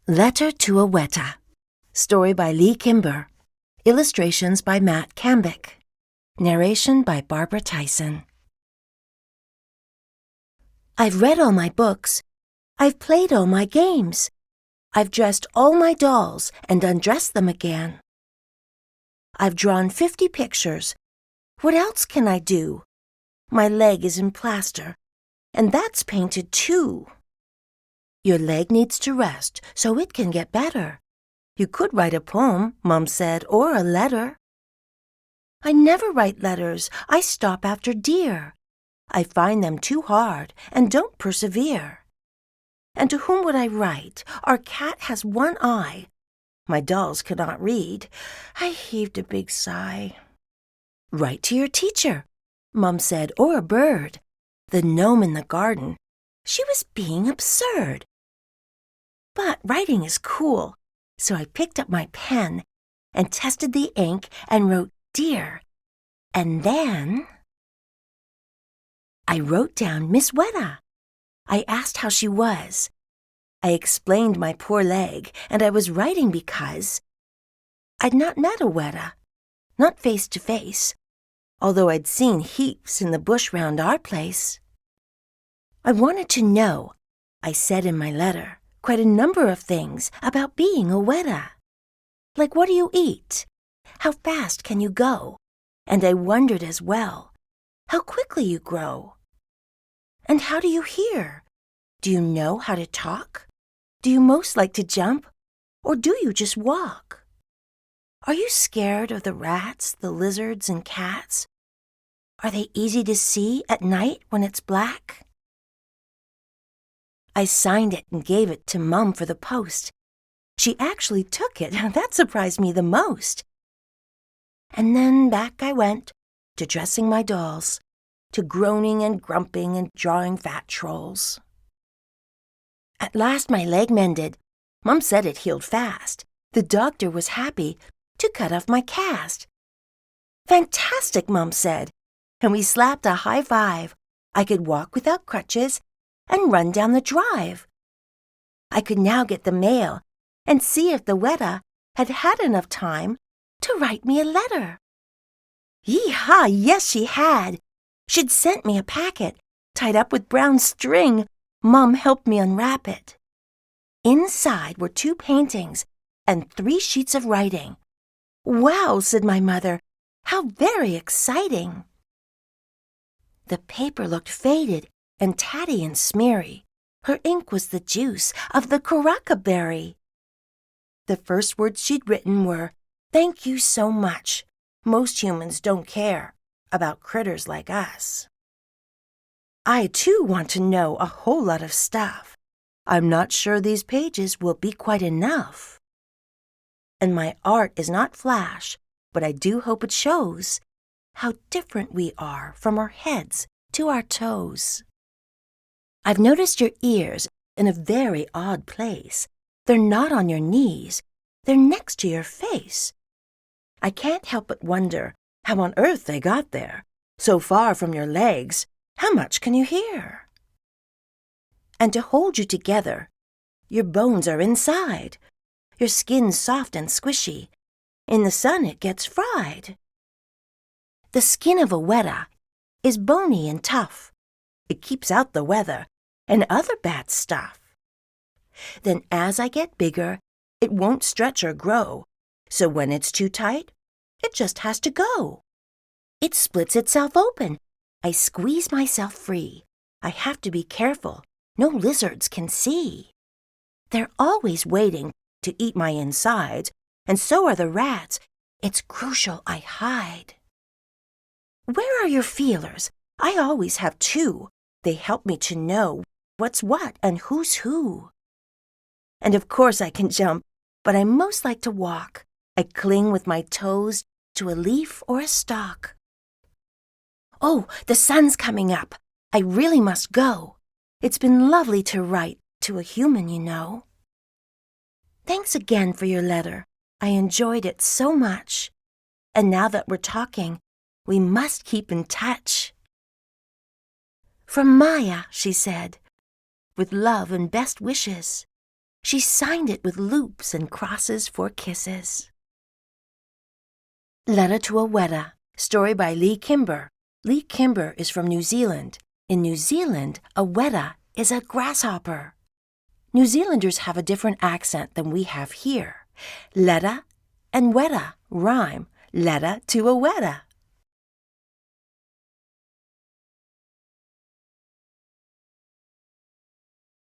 Letter to a Weta. Story by Lee Kimber. Illustrations by Matt Cambick. Narration by Barbara Tyson. I've read all my books. I've played all my games. I've dressed all my dolls and undressed them again. I've drawn 50 pictures. What else can I do? My leg is in plaster, and that's painted too. Your leg needs to rest so it can get better. You could write a poem, Mom said, or a letter. I never write letters. I stop after dear. I find them too hard and don't persevere. And to whom would I write? Our cat has one eye. My dolls cannot read. I heaved a big sigh. Write to your teacher, Mom said, or a bird. The gnome in the garden. She was being absurd. But writing is cool, so I picked up my pen and tested the ink and wrote dear. And then I wrote down Miss Weta. I asked how she was. I explained my poor leg, and I was writing because I'd not met a Weta, not face to face, although I'd seen heaps in the bush round our place. I wanted to know, I said in my letter, quite a number of things about being a Weta. Like, what do you eat? How fast can you go? And I wondered as well, how quickly you grow. And how do you hear? Do you know how to talk? Do you most like to jump? Or do you just walk? Are you scared of the rats, the lizards, and cats? Are they easy to see at night when it's black? I signed it and gave it to Mom for the post. She actually took it. That surprised me the most. And then back I went to dressing my dolls, to groaning and grumping and drawing fat trolls. At last my leg mended. Mom said it healed fast. The doctor was happy to cut off my cast. Fantastic, Mom said, and we slapped a high five. I could walk without crutches and run down the drive. I could now get the mail and see if the Weta had had enough time to write me a letter. Yee-haw, yes, she had. She'd sent me a packet tied up with brown string. Mom helped me unwrap it. Inside were 2 paintings and 3 sheets of writing. Wow, said my mother, how very exciting. The paper looked faded and tatty and smeary. Her ink was the juice of the caraca berry. The first words she'd written were, "Thank you so much. Most humans don't care about critters like us." I, too, want to know a whole lot of stuff. I'm not sure these pages will be quite enough. And my art is not flash, but I do hope it shows how different we are from our heads to our toes. I've noticed your ears in a very odd place. They're not on your knees. They're next to your face. I can't help but wonder how on earth they got there. So far from your legs, how much can you hear? And to hold you together, your bones are inside. Your skin's soft and squishy. In the sun it gets fried. The skin of a Weta is bony and tough. It keeps out the weather and other bad stuff. Then as I get bigger, it won't stretch or grow. So when it's too tight, it just has to go. It splits itself open. I squeeze myself free. I have to be careful. No lizards can see. They're always waiting to eat my insides, and so are the rats. It's crucial I hide. Where are your feelers? I always have 2. They help me to know what's what and who's who. And of course I can jump, but I most like to walk. I cling with my toes to a leaf or a stalk. Oh, the sun's coming up. I really must go. It's been lovely to write to a human, you know. Thanks again for your letter. I enjoyed it so much. And now that we're talking, we must keep in touch. From Maya, she said, with love and best wishes. She signed it with loops and crosses for kisses. Letter to a Weta, story by Lee Kimber. Lee Kimber is from New Zealand. In New Zealand, a Weta is a grasshopper. New Zealanders have a different accent than we have here. Letta and Weta rhyme. Letter to a Weta.